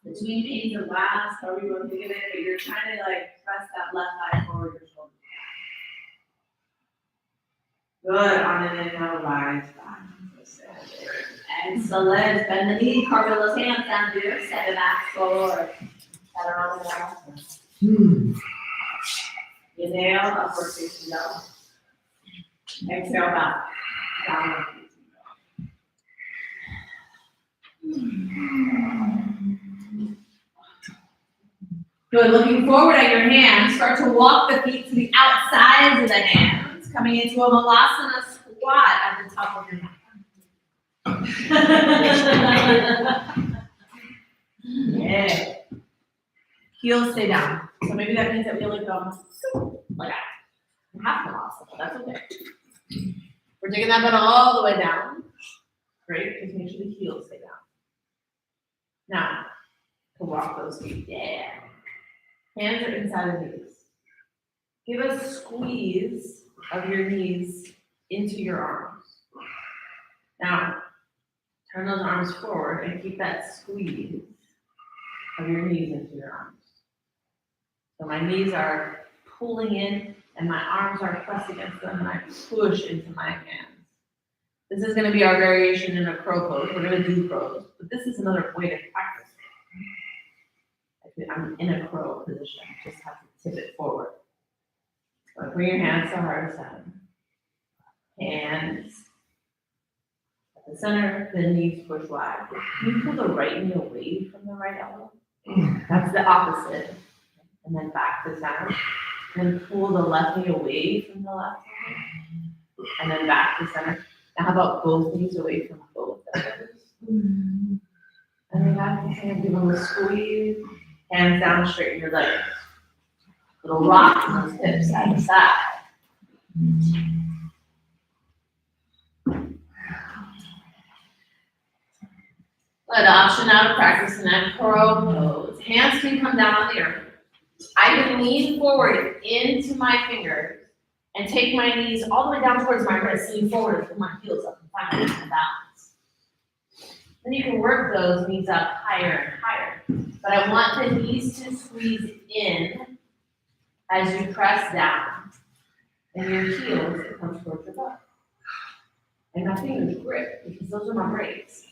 Between pains and laughs, however you want to think of it, but you're trying to like press that left thigh forward your shoulder. Good. On an inhale, rise back. Excellent. Bend the knee, carve those hands down to your set it back forward. Chaturanga Dandasana. Inhale, upward facing dog. Exhale, back. Downward facing dog. Good. Looking forward at your hands. Start to walk the feet to the outsides of the hands. Coming into a Malasana squat at the top of your mat. Yeah. Heels stay down. So maybe that means that we only go like that. Half Malasana. That's okay. We're taking that pedal all the way down. Great. Just make sure the heels stay down. Now, to walk those feet. Yeah. Hands are inside of the knees. Give a squeeze of your knees into your arms. Now, turn those arms forward and keep that squeeze of your knees into your arms. So my knees are pulling in and my arms are pressed against them and I push into my hands. This is going to be our variation in a crow pose. We're going to do crows. but this is another way to practice. I'm in a crow position, just have to tip it forward. So bring your hands to heart center. Hands at the center, the knees push wide. Can you pull the right knee away from the right elbow? That's the opposite. And then back to center. And then pull the left knee away from the left elbow. And then back to center. Now how about both knees away from both elbows? And then back to center, give them a squeeze. Hands down, straighten your legs. Little rock in those hips side to side. Good option now to practice in that crow pose. Hands can come down on the earth. I can lean forward into my fingers and take my knees all the way down towards my wrists, lean forward and pull my heels up and find my balance. Then you can work those knees up higher and higher. But I want the knees to squeeze in as you press down. And your heels that come towards your butt. And my fingers grip, because those are my brakes.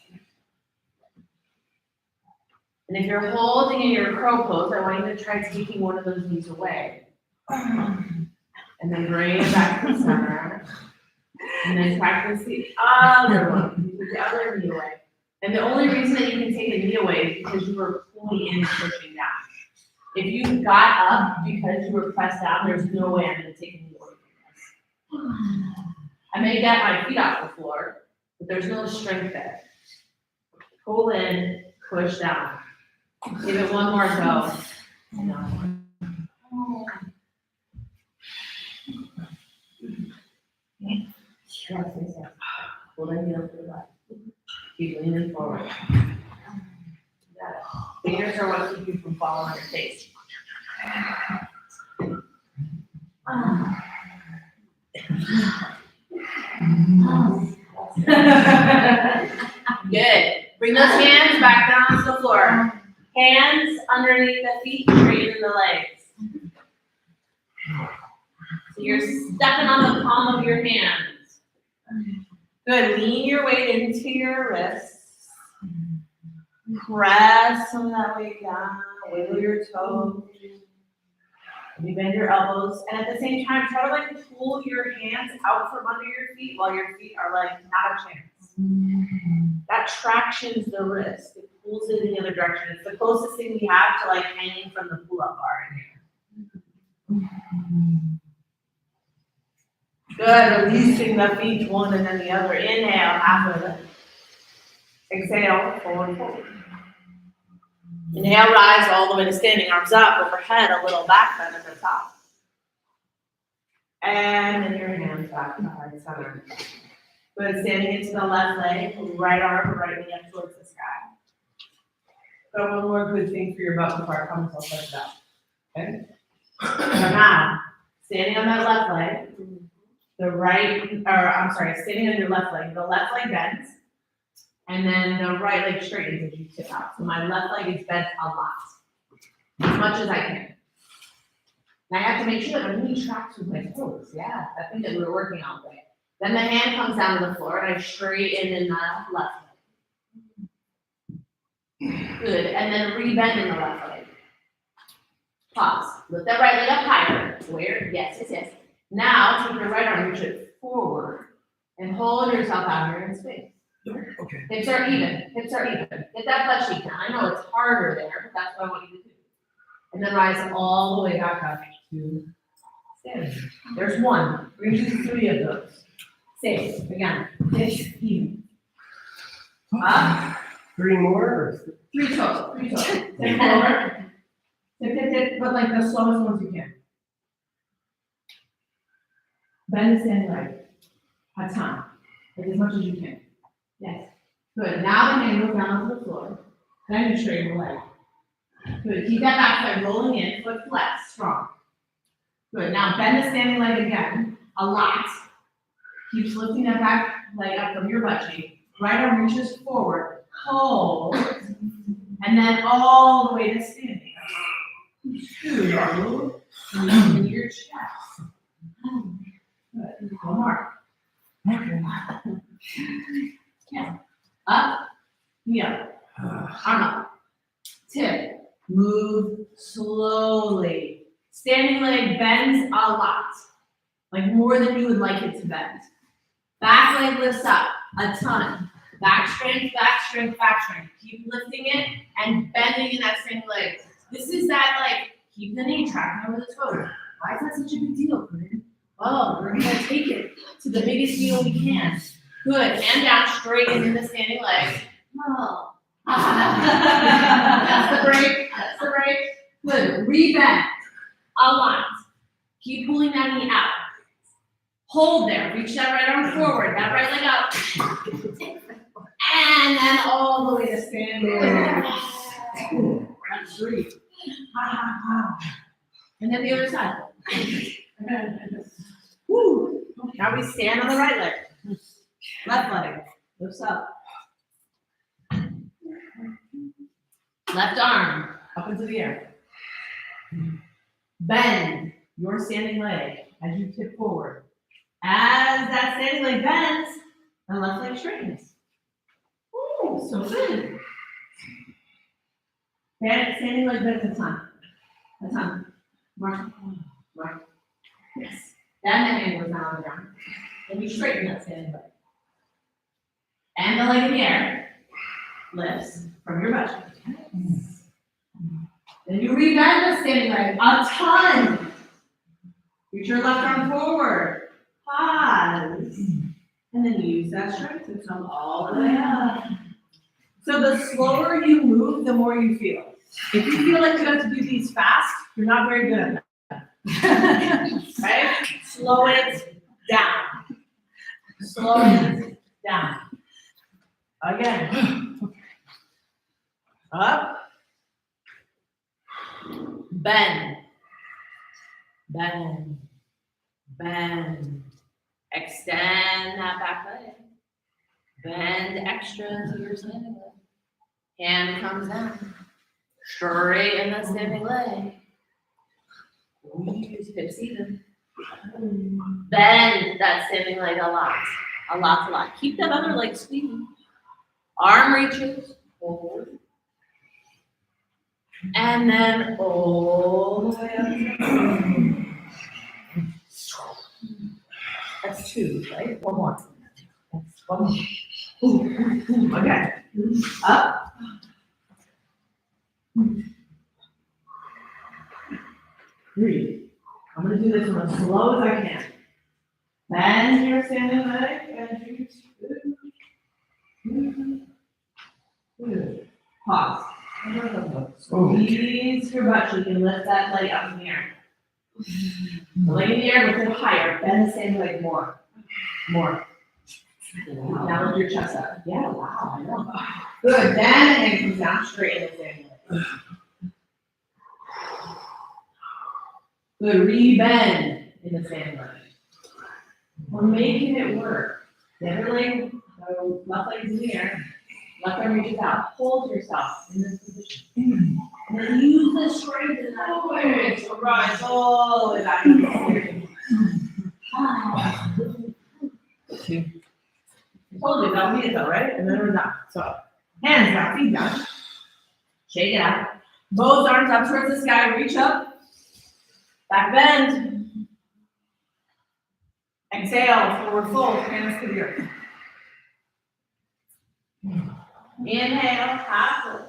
And if you're holding in your crow pose, I want you to try taking one of those knees away. And then bring it back to the center. And then practice the other one. You take the other knee away. And the only reason that you can take a knee away is because you were pulling in and pushing down. If you got up because you were pressed down, there's no way I'm going to take a knee away from this. I may get my feet off the floor, but there's no strength there. Pull in, push down. Give it one more go. No. Yes. Pull that heel to the left. Keep leaning forward. Got it. Fingers are what keep you from falling on your face. Good. Bring those hands back down to the floor. Hands underneath the feet, straighten the legs. So you're stepping on the palm of your hands. Good. Lean your weight into your wrists. Press some of that weight down. Wiggle your toes. You bend your elbows, and at the same time, try to like pull your hands out from under your feet while your feet are like not a chance. That tractions the wrist. It pulls it in the other direction. It's the closest thing we have to like hanging from the pull-up bar in here. Good. Releasing the feet one and then the other. Inhale, half of it. Exhale, forward, forward. Inhale, rise all the way to standing, arms up, overhead, a little back bend at the top. And then your hands back to heart center. Good, standing into the left leg, right arm, right knee up towards the sky. Got one more good thing for your butt before I promise I'll set it up. Okay? So now, standing on that left leg, standing on your left leg, the left leg bends. And then the right leg straightens as you tip out. So my left leg is bent a lot, as much as I can. And I have to make sure that my knee tracks with my toes. Yeah, that thing that we were working on today. Then the hand comes down to the floor and I straighten in the left leg. Good, and then rebend in the left leg. Pause. Lift that right leg up higher. Where? Yes. Now take your right arm, reach it forward, and hold yourself out here in space. Okay. Hips are even. Get that butt cheek down. I know it's harder there, but that's what I want you to do. And then rise all the way back up to standing. There's one. We're going to do 3 of those. Same. Again. Hips even. Up. 3 more? 3 total. Tip forward. Tip, but like the slowest ones you can. Bend the stand leg. A ton. Like as much as you can. Yes. Good. Now the hand goes down to the floor. Then you straighten the leg. Good. Keep that back leg rolling in. Foot flex. Strong. Good. Now bend the standing leg again. A lot. Keep lifting that back leg up from your butt cheek. Right arm reaches forward. Hold. And then all the way to standing. 2. In your chest. Good. One more. Okay. Yeah. Up, knee up. Arm up. Tip, move slowly. Standing leg bends a lot, like more than you would like it to bend. Back leg lifts up a ton. Back strength, back strength, back strength. Keep lifting it and bending in that standing leg. This is that like, keep the knee tracking over the toes. Why is that such a big deal, Corinne? Oh, we're gonna take it to the biggest deal we can. Good, hand down, straighten in the standing leg. Oh. That's the break, that's the break. Good, rebend a lot. Keep pulling that knee out. Hold there, reach that right arm forward, that right leg up. And then all the way to standing. That's 3. And then the other side. Woo. Now we stand on the right leg. Left leg lifts up. Left arm up into the air. Bend your standing leg as you tip forward. As that standing leg bends, and left leg straightens. Ooh, so good. Standing leg bends a ton. A ton. Mark. Yes. Then the hand goes down on the ground. Then you straighten that standing leg. And the leg in the air lifts from your butt. Then you rebend the standing leg a ton. Reach your left arm forward. Pause. And then use that strength to come all the way up. So the slower you move, the more you feel. If you feel like you have to do these fast, you're not very good at that. Right? Slow it down. Slow it down. Again. Up. Bend. Bend. Bend. Extend that back leg. Bend extra to your standing leg. Hand comes down. Straighten that standing leg. Use hips even. Bend that standing leg a lot. A lot, a lot. Keep that other leg squeezed. Arm reaches forward. And then all the way up. That's 2, right? One more. That's 1 more. Okay. Up. Breathe. I'm going to do this one as slow as I can. Bend your standing leg and you pause. Squeeze your butt cheek and lift that leg up in the air. The leg in the air, lift it higher. Bend the standing leg more. More. Now lift your chest up. Yeah, wow, I know. Good. Then the hand comes down straight in the standing leg. Good. Rebend in the standing leg. We're making it work. The other leg, left leg is in the air. Left arm reaches out. Hold yourself in this position. And then use the strength in that way to rise all the way back to the I told you that'll be it though, right? And then we're done. So hands down, feet down. Shake it out. Both arms up towards the sky. Reach up. Back bend. Exhale, forward fold, hands to the earth. Inhale, half fold.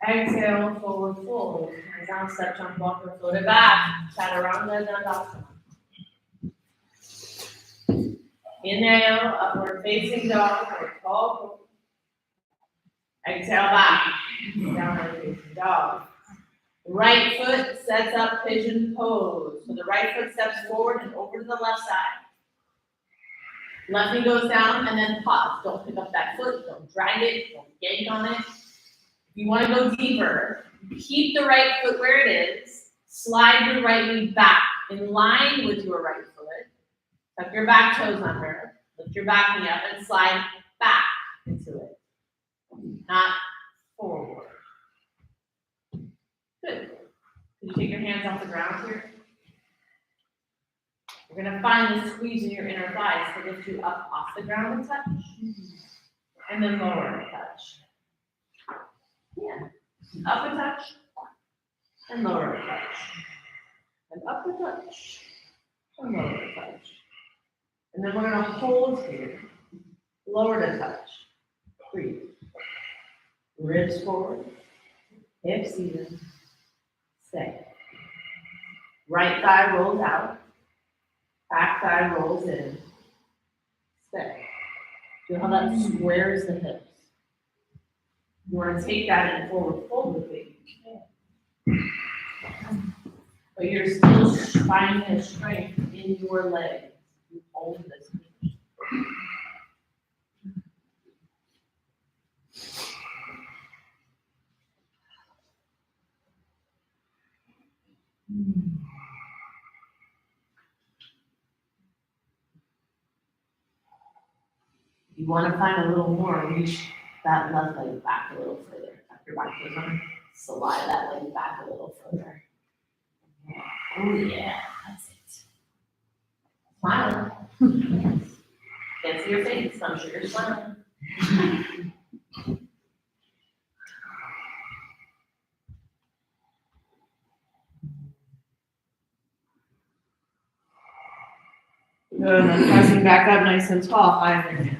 Exhale, forward fold. Hands down, step, jump, walk, or float it back. Chaturanga Dandasana. Inhale, upward facing dog or tall pose. Exhale back, downward facing dog. Right foot sets up pigeon pose. So the right foot steps forward and over to the left side. Left knee goes down and then pause. Don't pick up that foot, don't drag it, don't yank on it. If you want to go deeper, keep the right foot where it is. Slide your right knee back in line with your right foot. Tuck your back toes under. Lift your back knee up and slide back into it. Not forward. Good. Can you take your hands off the ground here? You're going to find the squeeze in your inner thighs to lift you up off the ground and touch. And then lower and touch. Up a touch, and lower a touch. And up a touch, and lower a touch. And then we're gonna hold here, lower a touch, breathe. Ribs forward, hips even, stay. Right thigh rolls out, back thigh rolls in, stay. Feel how that squares the hips. You want to take that and forward fold with it. But you're still finding a strength in your legs. You hold this. You want to find a little more, reach that left leg back a little further. Tuck your back toes on. Slide that leg back a little further. Oh yeah, that's it. Smile. Can't see your face, I'm sure you're smiling. Good, and pressing back up nice and tall, high on your hands.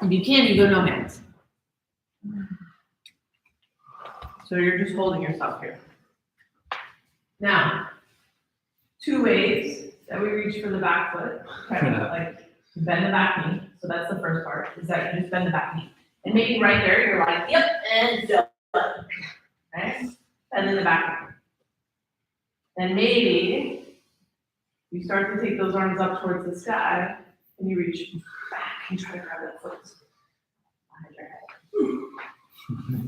If you can, you go no hands. So you're just holding yourself here. Now, 2 ways that we reach for the back foot, kind of like to bend the back knee. So that's the first part, is that you just bend the back knee. And maybe right there, you're like, yep, and done. Okay? Bend in the back knee. Then maybe you start to take those arms up towards the sky and you reach back and try to grab that foot behind your head.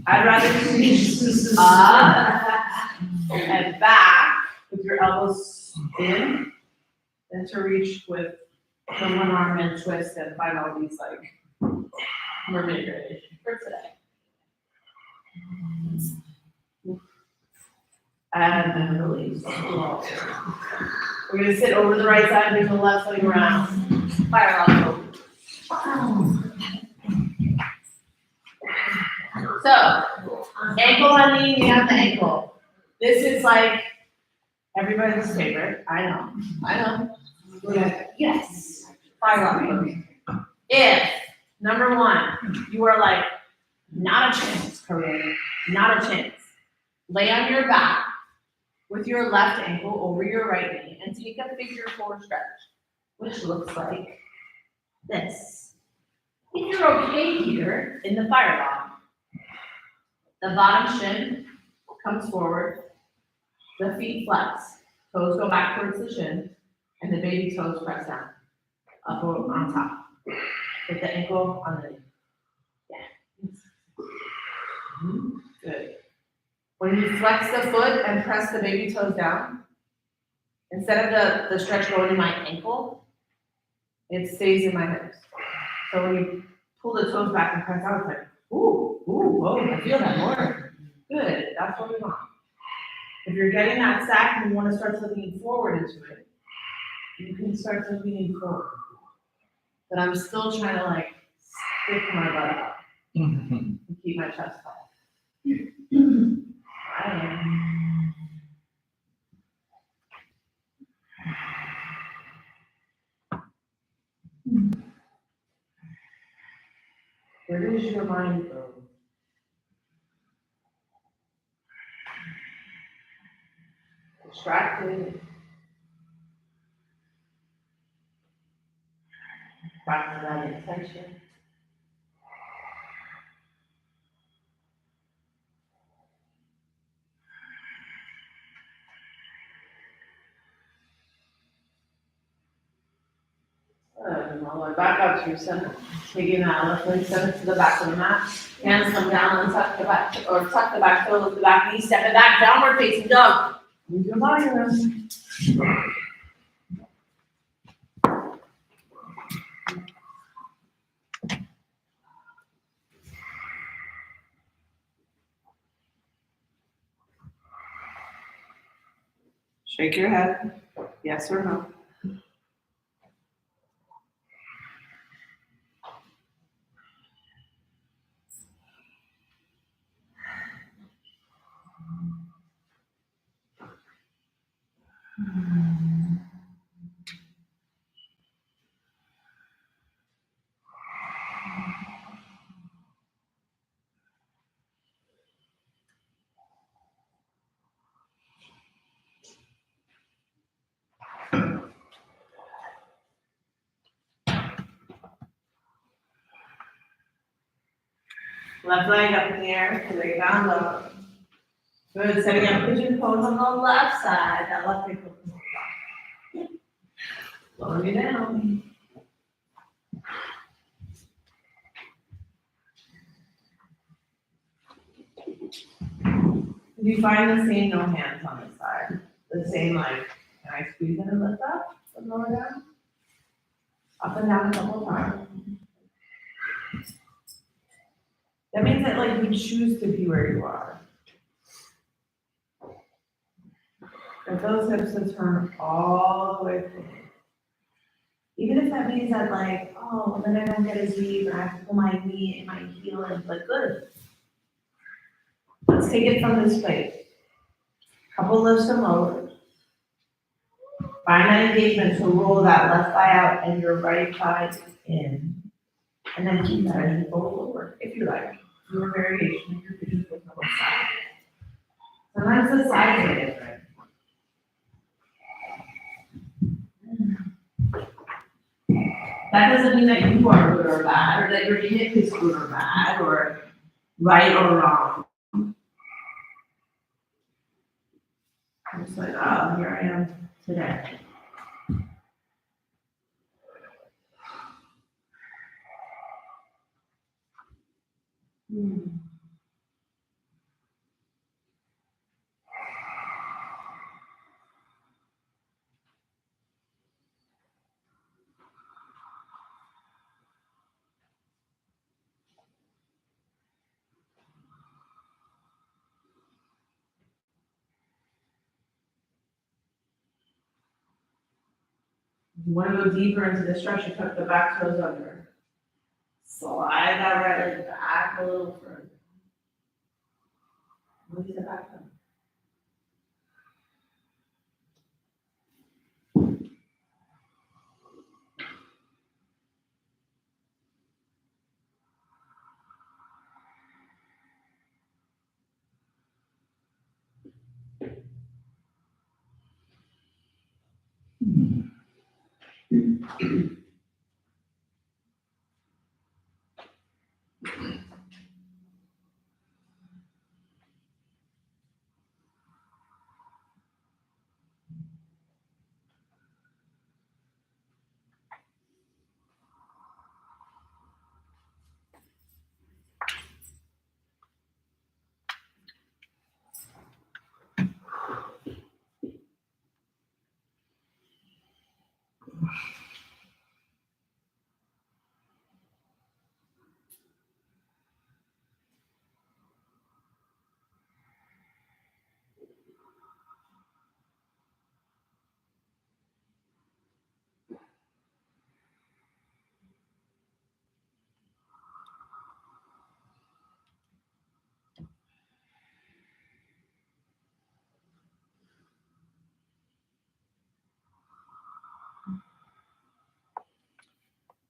I'd rather you reach up and back with your elbows in than to reach with the one arm and twist and find all these like mermaid variations for today. And then release. We're gonna sit over the right side, bring the left leg around. Fire on. So, ankle on knee, knee on the ankle. This is like everybody's favorite. I know. We're like, yes, fire on. If, number 1, you are like, not a chance, Corinne, not a chance. Lay on your back with your left ankle over your right knee and take a figure 4 stretch, which looks like this. If you're okay here in the fire log, the bottom shin comes forward, the feet flex, toes go back towards the shin, and the baby toes press down, up on top, with the ankle on the knee. Yeah. Good. When you flex the foot and press the baby toes down, instead of the stretch going in my ankle, it stays in my hips. So when you pull the toes back and press out, it's like, ooh, whoa, I feel that more. Good, that's what we want. If you're getting that sack and you want to start leaning forward into it, you can start leaning forward. But I'm still trying to like stick my butt up and keep my chest up. Where does your mind go? Distracted. Back to that intention. And all the way back up to your center. Taking that left leg, send it to the back of the mat. Hands come down and tuck the back, or tuck the back toe with the back knee, step it back, downward facing dog. Move your body around. Shake your head, yes or no. Left leg up in the air, straight down low. Good, setting up pigeon pose on the left side, that left leg goes down. Lower you down. If you find the same no hands on this side, the same like, can I squeeze in and lift up, and lower down? Up and down a couple times. That means that like you choose to be where you are. If those hips will turn all the way forward. Even if that means that like, oh, then I don't get as deep and I have to pull my knee and my heel in, but good. Let's take it from this place. Couple lifts and lowers. Find that engagement to roll that left thigh out and your right thigh in. And then keep that as you roll forward, if you like. Your variation of your pigeon pose on both sides. Sometimes the sides are different. That doesn't mean that you are good or bad, or that your hip is good or bad, or right or wrong. I'm just like, oh, here I am today. You want to go deeper into the stretch, you tuck the back toes under. Slide that right leg back a little further. Release it back down.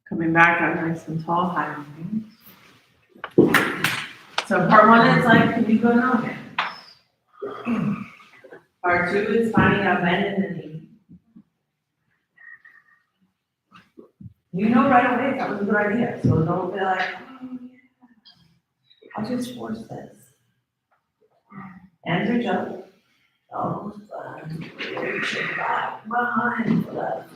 Coming back up nice and tall, high knees. So part one is like, can you go no hands? Part two is finding a bend in the knee. You know right away that was a good idea, so don't be like, oh yeah, I'll just force this. And reach up. Oh, reach it back behind for that.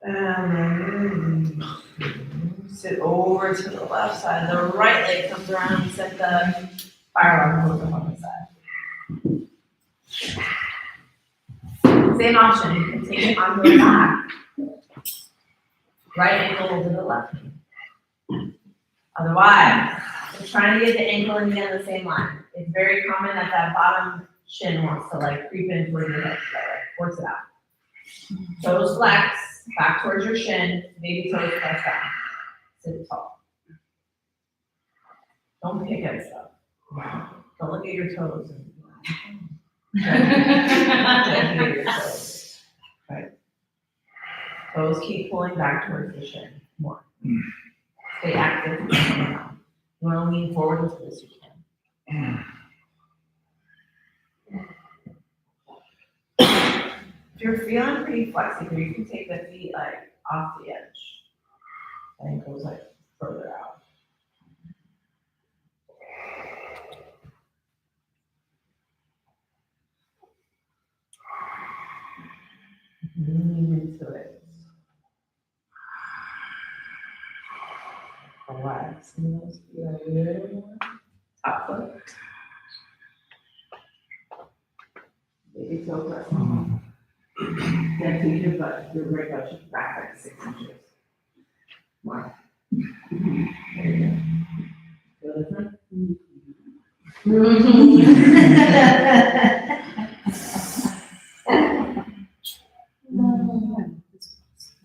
And then sit over to the left side. The right leg comes around and set the firearm pose up on the side. Same option. You can take it onto the back. Right ankle over the left knee. Otherwise, we're trying to get the ankle and knee on the same line. It's very common that that bottom shin wants to like creep in towards your hip. Right? Force it out. Toes flex. Back towards your shin, baby toes press down. Sit tall. Don't pick at stuff. Don't look at your toes. Don't look at your toes. Right. Toes keep pulling back towards the shin more. Stay active. You want to lean forward as much as you can. If you're feeling pretty flexible, you can take the feet like off the edge. And it goes like further out. Lean into it. Relaxing those feet a little more. Top foot. Maybe toe press. Then take your butt, your right butt should back like 6 inches. More. There you go. Feel different?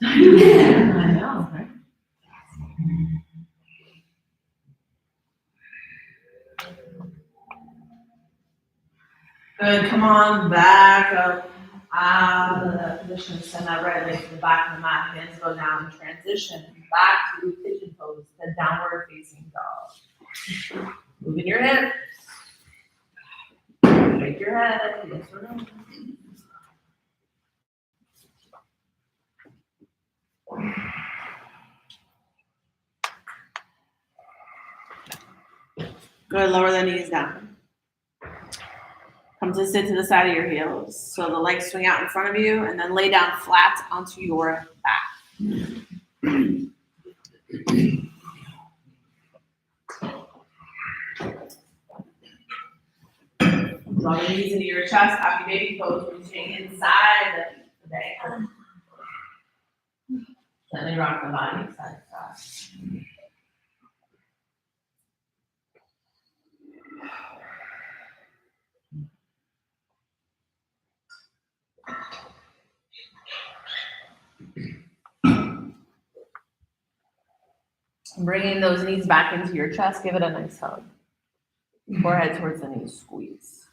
I know, right? Good, come on, back up out of that position, send that right leg to the back of the mat, hands go down, transition back to pigeon pose, the downward facing dog. Moving your hips. Shake your head, yes or no. Good, lower the knees down. Come to sit to the side of your heels. So the legs swing out in front of you and then lay down flat onto your back. Draw the knees into your chest, happy baby pose, reaching inside the ankle. Gently rock the body side to side. Bringing those knees back into your chest, give it a nice hug. Forehead towards the knees, squeeze.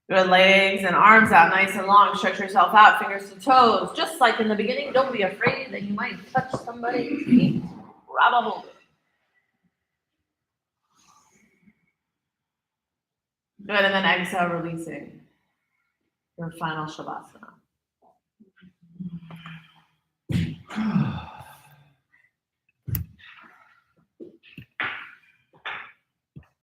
Good, legs and arms out nice and long. Stretch yourself out, fingers to toes. Just like in the beginning, don't be afraid that you might touch somebody's feet. Grab a hold. Good, and then exhale, releasing your final Shavasana.